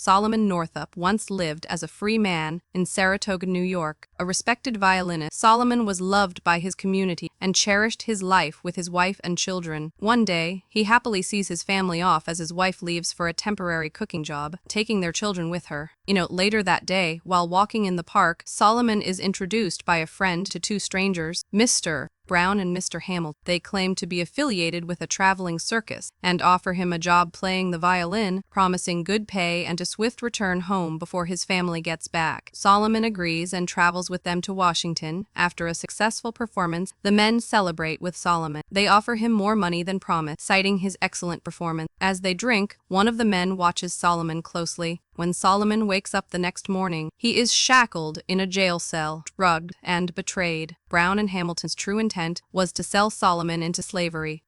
Solomon Northup once lived as a free man in Saratoga, New York. A respected violinist, Solomon was loved by his community and cherished his life with his wife and children. One day, he happily sees his family off as his wife leaves for a temporary cooking job, taking their children with her. Later that day, while walking in the park, Solomon is introduced by a friend to two strangers, Mr. Brown and Mr. Hamilton. They claim to be affiliated with a traveling circus and offer him a job playing the violin, promising good pay and a swift return home before his family gets back. Solomon agrees and travels with them to Washington. After a successful performance, the men celebrate with Solomon. They offer him more money than promised, citing his excellent performance. As they drink, one of the men watches Solomon closely. When Solomon wakes up the next morning, he is shackled in a jail cell, drugged, and betrayed. Brown and Hamilton's true intent was to sell Solomon into slavery.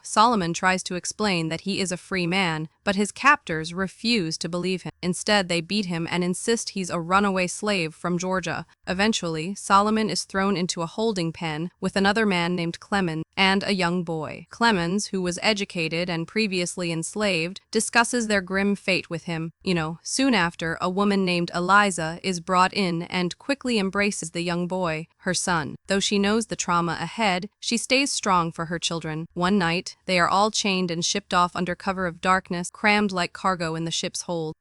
Solomon tries to explain that he is a free man, but his captors refuse to believe him. Instead, they beat him and insist he's a runaway slave from Georgia. Eventually, Solomon is thrown into a holding pen with another man named Clemens and a young boy. Clemens, who was educated and previously enslaved, discusses their grim fate with him. Soon after, a woman named Eliza is brought in and quickly embraces the young boy, her son. Though she knows the trauma ahead, she stays strong for her children. One night, they are all chained and shipped off under cover of darkness, crammed like cargo in the ship's hold.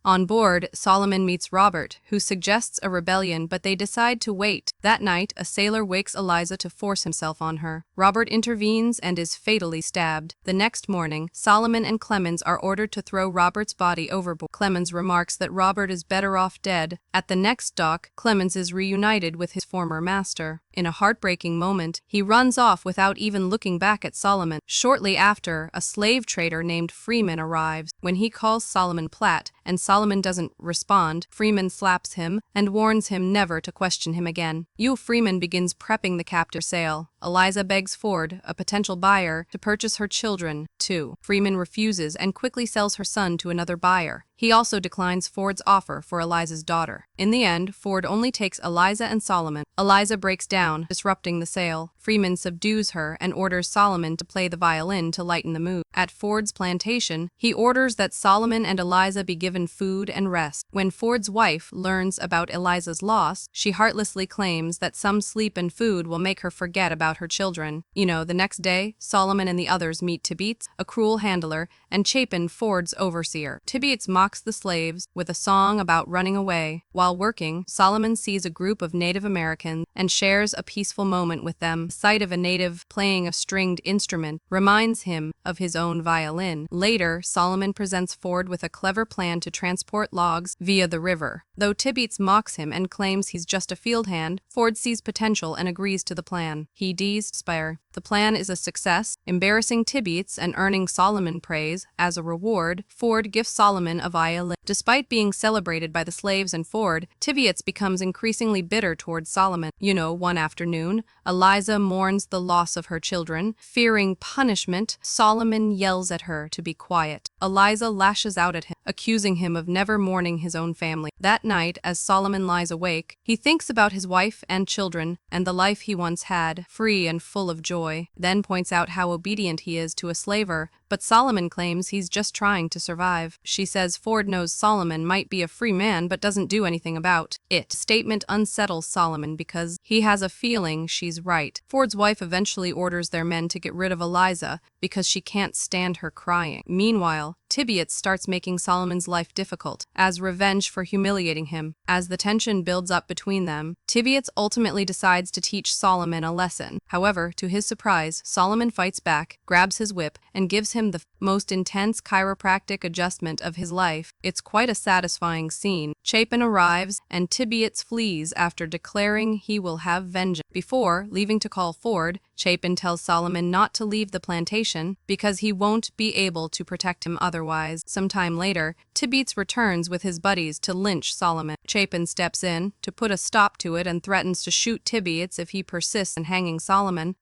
On board, Solomon meets Robert, who suggests a rebellion, but they decide to wait. That night, a sailor wakes Eliza to force himself on her. Robert intervenes and is fatally stabbed. The next morning, Solomon and Clemens are ordered to throw Robert's body overboard. Clemens remarks that Robert is better off dead. At the next dock, Clemens is reunited with his former master. In a heartbreaking moment, he runs off without even looking back at Solomon. Shortly after, a slave trader named Freeman arrives. When he calls Solomon Platt, and Solomon doesn't respond, Freeman slaps him and warns him never to question him again. Freeman begins prepping the captive sale. Eliza begs Ford, a potential buyer, to purchase her children, too. Freeman refuses and quickly sells her son to another buyer. He also declines Ford's offer for Eliza's daughter. In the end, Ford only takes Eliza and Solomon. Eliza breaks down, disrupting the sale. Freeman subdues her and orders Solomon to play the violin to lighten the mood. At Ford's plantation, he orders that Solomon and Eliza be given food and rest. When Ford's wife learns about Eliza's loss, she heartlessly claims that some sleep and food will make her forget about her children. The next day, Solomon and the others meet Tibeats, a cruel handler, and Chapin, Ford's overseer. Tibeats mocks the slaves with a song about running away. While working, Solomon sees a group of Native Americans and shares a peaceful moment with them. The sight of a native playing a stringed instrument reminds him of his own violin. Later, Solomon presents Ford with a clever plan to transport logs via the river. Though Tibeats mocks him and claims he's just a field hand, Ford sees potential and agrees to the plan. He spire. The plan is a success, embarrassing Tibeats and earning Solomon praise. As a reward, Ford gives Solomon a violin. Despite being celebrated by the slaves and Ford, Tibeats becomes increasingly bitter towards Solomon. One afternoon, Eliza mourns the loss of her children. Fearing punishment, Solomon yells at her to be quiet. Eliza lashes out at him, accusing him of never mourning his own family. That night, as Solomon lies awake, he thinks about his wife and children and the life he once had, free and full of joy. Then points out how obedient he is to a slaver, but Solomon claims he's just trying to survive. She says Ford knows Solomon might be a free man but doesn't do anything about it. Statement unsettles Solomon because he has a feeling she's right. Ford's wife eventually orders their men to get rid of Eliza because she can't stand her crying. Meanwhile, Tibeats starts making Solomon's life difficult, as revenge for humiliating him. As the tension builds up between them, Tibeats ultimately decides to teach Solomon a lesson. However, to his surprise, Solomon fights back, grabs his whip, and gives him the most intense chiropractic adjustment of his life. It's quite a satisfying scene. Chapin arrives, and Tibeats flees after declaring he will have vengeance. Before leaving to call Ford, Chapin tells Solomon not to leave the plantation because he won't be able to protect him otherwise. Sometime later, Tibeats returns with his buddies to lynch Solomon. Chapin steps in to put a stop to it and threatens to shoot Tibeats if he persists in hanging Solomon,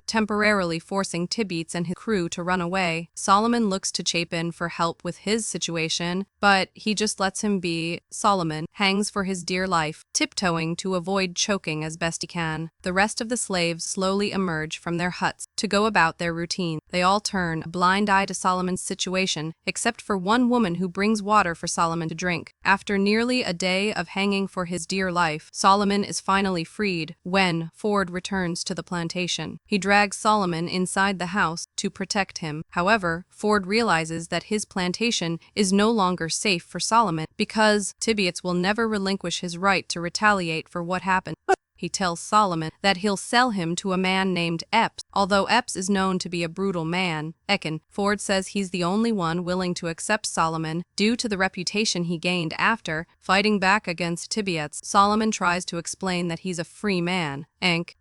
temporarily forcing Tibeats and his crew to run away. Solomon looks to Chapin for help with his situation, but he just lets him be. Solomon hangs for his dear life, tiptoeing to avoid choking as best he can. The rest of the slaves slowly emerge emerge from their huts to go about their routine. They all turn a blind eye to Solomon's situation, except for one woman who brings water for Solomon to drink. After nearly a day of hanging for his dear life, Solomon is finally freed when Ford returns to the plantation. He drags Solomon inside the house to protect him. However, Ford realizes that his plantation is no longer safe for Solomon because Tibbetts will never relinquish his right to retaliate for what happened. He tells Solomon that he'll sell him to a man named Epps. Although Epps is known to be a brutal man, Ford says he's the only one willing to accept Solomon due to the reputation he gained after fighting back against Tibbetts. Solomon tries to explain that he's a free man,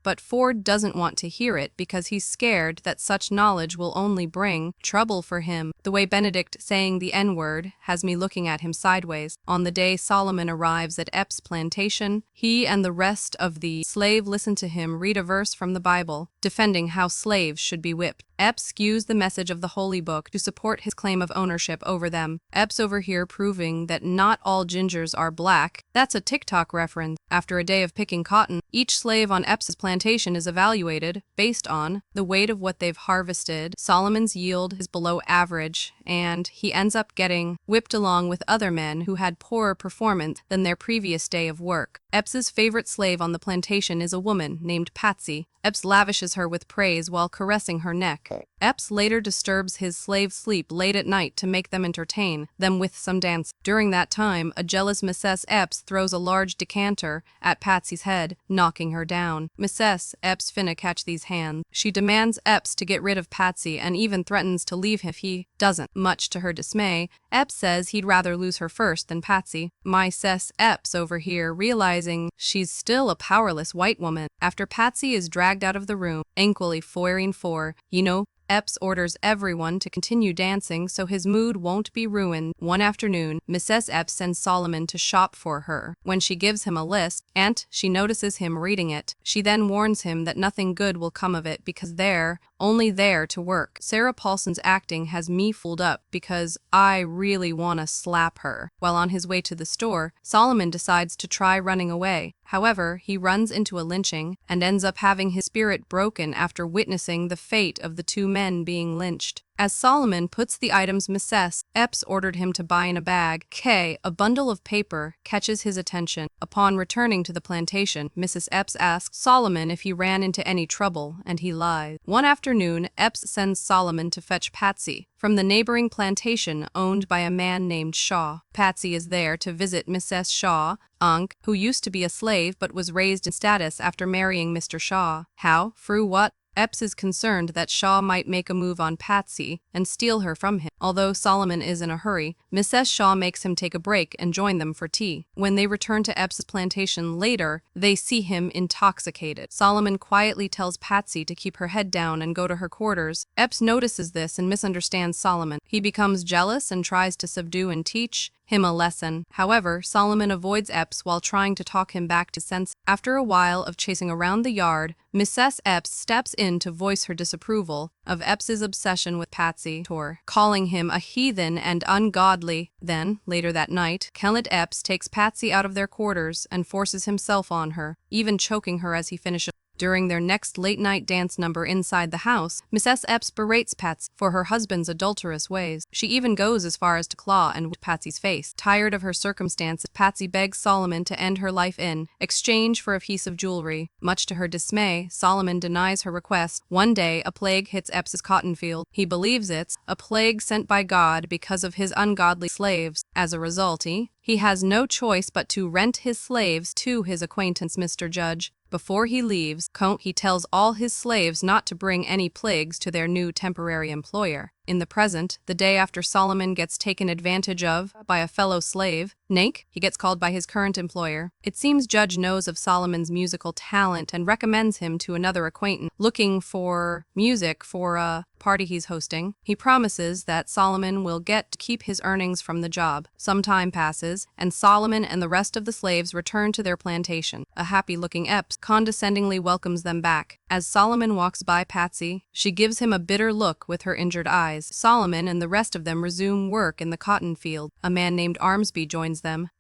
but Ford doesn't want to hear it because he's scared that such knowledge will only bring trouble for him. The way Benedict saying the N-word has me looking at him sideways. On the day Solomon arrives at Epps' plantation, he and the rest of the slave listen to him read a verse from the Bible, defending how slaves should be whipped. Epps skews the message of the Holy Book to support his claim of ownership over them. Epps over here proving that not all gingers are black. That's a TikTok reference. After a day of picking cotton, each slave on Epps' plantation is evaluated based on the weight of what they've harvested. Solomon's yield is below average, and he ends up getting whipped along with other men who had poorer performance than their previous day of work. Epps' favorite slave on the plantation is a woman named Patsy. Epps lavishes her with praise while caressing her neck. Epps later disturbs his slaves' sleep late at night to make them entertain them with some dance. During that time, a jealous Mrs. Epps throws a large decanter at Patsy's head, knocking her down. Mrs. Epps finna catch these hands. She demands Epps to get rid of Patsy and even threatens to leave him if he doesn't. Much to her dismay, Epps says he'd rather lose her first than Patsy. Mrs. Epps over here realizing she's still a powerless white woman. After Patsy is dragged out of the room, equally foiring for, Epps orders everyone to continue dancing so his mood won't be ruined. One afternoon, Mrs. Epps sends Solomon to shop for her. When she gives him a list, and she notices him reading it, she then warns him that nothing good will come of it because they're only there to work. Sarah Paulson's acting has me fooled up because I really wanna slap her. While on his way to the store, Solomon decides to try running away. However, he runs into a lynching and ends up having his spirit broken after witnessing the fate of the two men being lynched. As Solomon puts the items Mrs. Epps ordered him to buy in a bag, a bundle of paper catches his attention. Upon returning to the plantation, Mrs. Epps asks Solomon if he ran into any trouble, and he lies. One afternoon, Epps sends Solomon to fetch Patsy from the neighboring plantation owned by a man named Shaw. Patsy is there to visit Mrs. Shaw, who used to be a slave but was raised in status after marrying Mr. Shaw. How? Through what? Epps is concerned that Shaw might make a move on Patsy and steal her from him. Although Solomon is in a hurry, Mrs. Shaw makes him take a break and join them for tea. When they return to Epps' plantation later, they see him intoxicated. Solomon quietly tells Patsy to keep her head down and go to her quarters. Epps notices this and misunderstands Solomon. He becomes jealous and tries to subdue and teach him a lesson. However, Solomon avoids Epps while trying to talk him back to sense. After a while of chasing around the yard, Mrs. Epps steps in to voice her disapproval of Epps' obsession with Patsy, calling him a heathen and ungodly. Then, later that night, Kellet Epps takes Patsy out of their quarters and forces himself on her, even choking her as he finishes. During their next late-night dance number inside the house, Mrs. Epps berates Patsy for her husband's adulterous ways. She even goes as far as to claw and whip Patsy's face. Tired of her circumstances, Patsy begs Solomon to end her life in exchange for a piece of jewelry. Much to her dismay, Solomon denies her request. One day, a plague hits Epps' cotton field. He believes it's a plague sent by God because of his ungodly slaves. As a result, he has no choice but to rent his slaves to his acquaintance Mr. Judge. Before he leaves, he tells all his slaves not to bring any plagues to their new temporary employer. In the present, the day after Solomon gets taken advantage of by a fellow slave, he gets called by his current employer. It seems Judge knows of Solomon's musical talent and recommends him to another acquaintance looking for music for a party he's hosting. He promises that Solomon will get to keep his earnings from the job. Some time passes, and Solomon and the rest of the slaves return to their plantation. A happy-looking Epps condescendingly welcomes them back. As Solomon walks by Patsy, she gives him a bitter look with her injured eyes. dies. Solomon and the rest of them resume work in the cotton field. A man named Armsby joins them.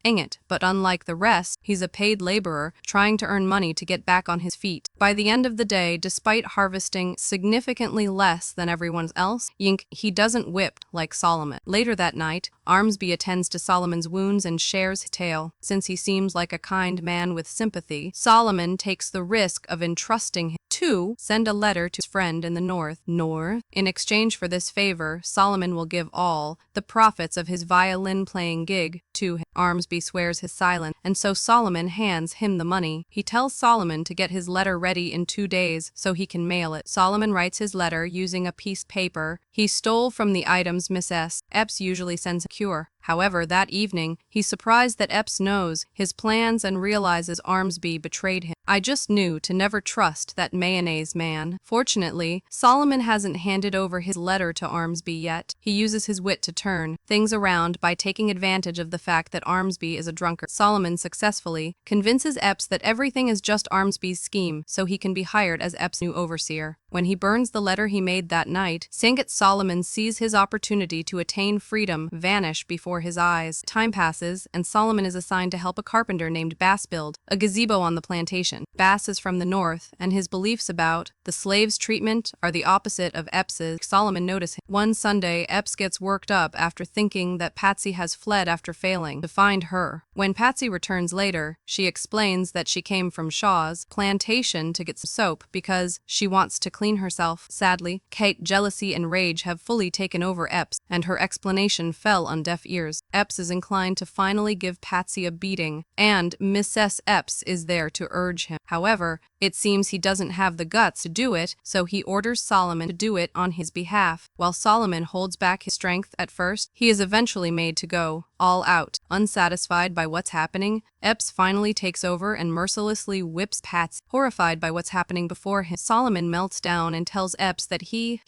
But unlike the rest, he's a paid laborer trying to earn money to get back on his feet. By the end of the day, despite harvesting significantly less than everyone else, he doesn't whip like Solomon. Later that night, Armsby attends to Solomon's wounds and shares his tale. Since he seems like a kind man with sympathy, Solomon takes the risk of entrusting him to send a letter to his friend in the north. In exchange for this favor, Solomon will give all the profits of his violin-playing gig to him. Armsby swears his silence, and so Solomon hands him the money. He tells Solomon to get his letter ready in 2 days so he can mail it. Solomon writes his letter using a piece of paper he stole from the items Miss Epps usually sends cure. However, that evening, he's surprised that Epps knows his plans and realizes Armsby betrayed him. I just knew to never trust that mayonnaise man. Fortunately, Solomon hasn't handed over his letter to Armsby yet. He uses his wit to turn things around by taking advantage of the fact that Armsby is a drunkard. Solomon successfully convinces Epps that everything is just Armsby's scheme so he can be hired as Epps' new overseer. When he burns the letter he made that night, Solomon sees his opportunity to attain freedom vanish before his eyes. Time passes, and Solomon is assigned to help a carpenter named Bass build a gazebo on the plantation. Bass is from the north, and his beliefs about the slaves' treatment are the opposite of Epps's. Solomon notices him. One Sunday, Epps gets worked up after thinking that Patsy has fled after failing to find her. When Patsy returns later, she explains that she came from Shaw's plantation to get some soap because she wants to clean herself. Sadly, Kate, jealousy and rage have fully taken over Epps, and her explanation fell on deaf ears. Epps is inclined to finally give Patsy a beating, and Mrs. Epps is there to urge him. However, it seems he doesn't have the guts to do it, so he orders Solomon to do it on his behalf. While Solomon holds back his strength at first, he is eventually made to go all out. Unsatisfied by what's happening, Epps finally takes over and mercilessly whips Patsy. Horrified by what's happening before him, Solomon melts down and tells Epps that he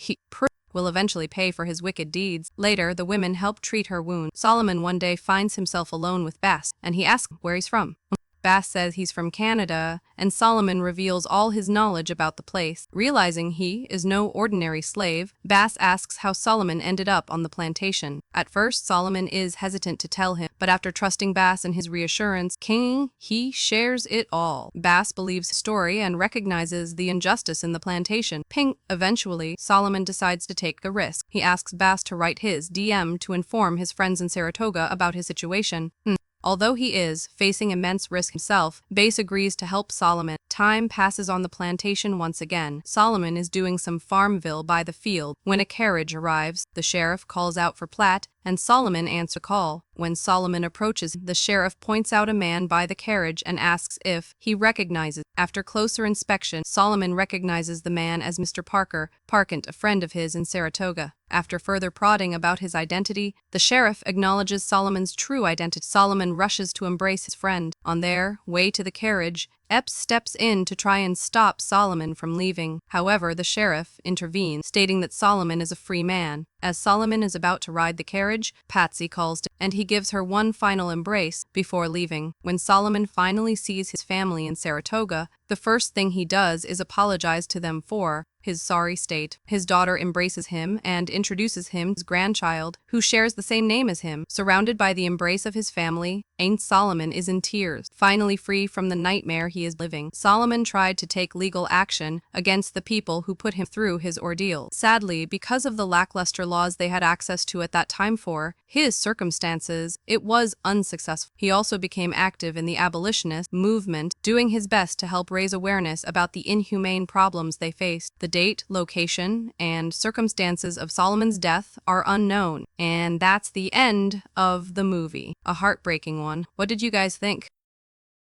will eventually pay for his wicked deeds. Later, the women help treat her wound. Solomon one day finds himself alone with Bass, and he asks where he's from. Bass says he's from Canada, and Solomon reveals all his knowledge about the place. Realizing he is no ordinary slave, Bass asks how Solomon ended up on the plantation. At first, Solomon is hesitant to tell him, but after trusting Bass and his reassurance, he shares it all. Bass believes his story and recognizes the injustice in the plantation. Eventually, Solomon decides to take a risk. He asks Bass to write his DM to inform his friends in Saratoga about his situation. Although he is facing immense risk himself, Bass agrees to help Solomon. Time passes on the plantation once again. Solomon is doing some Farmville by the field. When a carriage arrives, the sheriff calls out for Platt, and Solomon answers the call. When Solomon approaches, the sheriff points out a man by the carriage and asks if he recognizes. After closer inspection, Solomon recognizes the man as Mr. Parkent, a friend of his in Saratoga. After further prodding about his identity, the sheriff acknowledges Solomon's true identity. Solomon rushes to embrace his friend. On their way to the carriage, Epps steps in to try and stop Solomon from leaving. However, the sheriff intervenes, stating that Solomon is a free man. As Solomon is about to ride the carriage, Patsy calls to him, and he gives her one final embrace before leaving. When Solomon finally sees his family in Saratoga, the first thing he does is apologize to them for his sorry state. His daughter embraces him and introduces him to his grandchild, who shares the same name as him. Surrounded by the embrace of his family, Solomon is in tears. Finally free from the nightmare he is living, Solomon tried to take legal action against the people who put him through his ordeal. Sadly, because of the lackluster laws they had access to at that time for his circumstances, it was unsuccessful. He also became active in the abolitionist movement, doing his best to help raise awareness about the inhumane problems they faced. The date, location, and circumstances of Solomon's death are unknown. And that's the end of the movie. A heartbreaking one. What did you guys think?